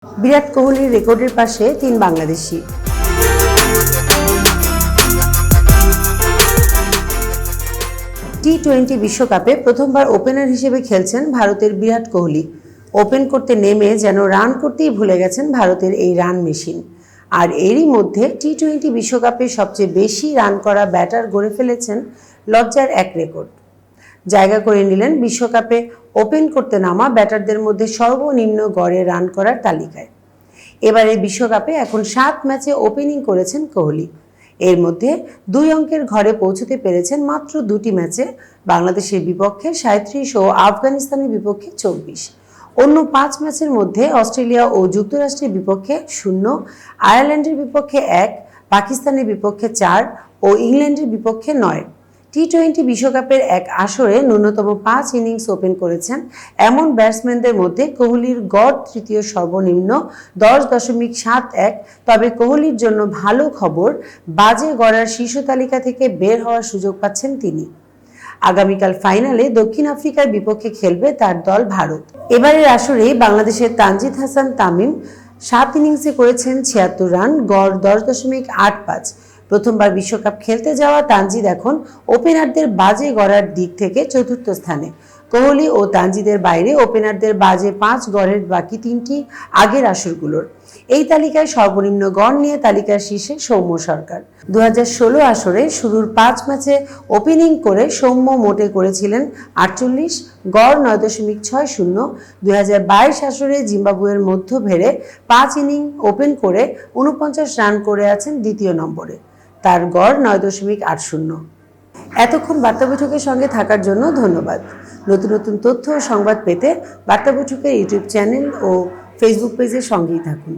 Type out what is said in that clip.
বিরাট কোহলির রেকর্ডের পাশে ৩ বাংলাদেশি। টি-20 বিশ্বকাপে প্রথমবার ওপেনার হিসেবে খেলছেন ভারতের বিরাট কোহলি। ওপেন করতে নেমে যেন রান করতেই ভুলে গেছেন ভারতের এই রান মেশিন। আর এরই মধ্যে টি-20 বিশ্বকাপে সবচেয়ে বেশি রান করা ব্যাটার গড়ে ফেলেছেন লজ্জার এক রেকর্ড। জায়গা করে নিলেন বিশ্বকাপে ওপেন করতে নামা ব্যাটারদের মধ্যে সর্বনিম্ন গড়ে রান করার তালিকায়। এবারে বিশ্বকাপে এখন 7 ম্যাচে ওপেনিং করেছেন কোহলি। এর মধ্যে 2 অঙ্কের ঘরে পৌঁছতে পেরেছেন মাত্র 2টি ম্যাচে, বাংলাদেশের বিপক্ষে 37 ও আফগানিস্তানের বিপক্ষে 24। অন্য 5 ম্যাচের মধ্যে অস্ট্রেলিয়া ও যুক্তরাষ্ট্রের বিপক্ষে 0, আয়ারল্যান্ডের বিপক্ষে 1, পাকিস্তানের বিপক্ষে 4 ও ইংল্যান্ডের বিপক্ষে 9। টি-20 বিশ্বকাপের এক আসরে ন্যূনতম 5 ইনিংস ওপেন করেছেন এমন ব্যাটসম্যানদের মধ্যে কোহলির গড় তৃতীয় সর্বনিম্ন 10.71। তবে কোহলির জন্য ভালো খবর, বাজে গড়ার শীর্ষ তালিকা থেকে বের হওয়ার সুযোগ পাচ্ছেন তিনি। আগামীকাল ফাইনালে দক্ষিণ আফ্রিকার বিপক্ষে খেলবে তার দল ভারত। এবারের আসরে বাংলাদেশের তানজিদ হাসান তামিম 7 ইনিংসে করেছেন 76 রান, গড় 10.85। প্রথমবার বিশ্বকাপ খেলতে যাওয়া তানজিদ এখন ওপেনারদের বাজে গড়ার দিক থেকে চতুর্থ স্থানে। কোহলি ও তানজিদের বাইরে ওপেনারদের বাজে 5 গড়ের বাকি 3টি আগের আসরগুলোর। এই তালিকায় সর্বনিম্ন গড় নিয়ে তালিকার শীর্ষে সৌম্য সরকার। 2016 আসরে শুরুর 5 ম্যাচে ওপেনিং করে সৌম্য মোটে করেছিলেন 48, গড় 9.60। 2022 আসরে জিম্বাবুয়ের মধ্য ভেড়ে 5 ইনিং ওপেন করে 49 রান করে আছেন দ্বিতীয় নম্বরে, তার গড় 9.80। এতক্ষণ বার্তা বৈঠকের সঙ্গে থাকার জন্য ধন্যবাদ। নতুন নতুন তথ্য ও সংবাদ পেতে বার্তা বৈঠকের ইউটিউব চ্যানেল ও ফেসবুক পেজের সঙ্গেই থাকুন।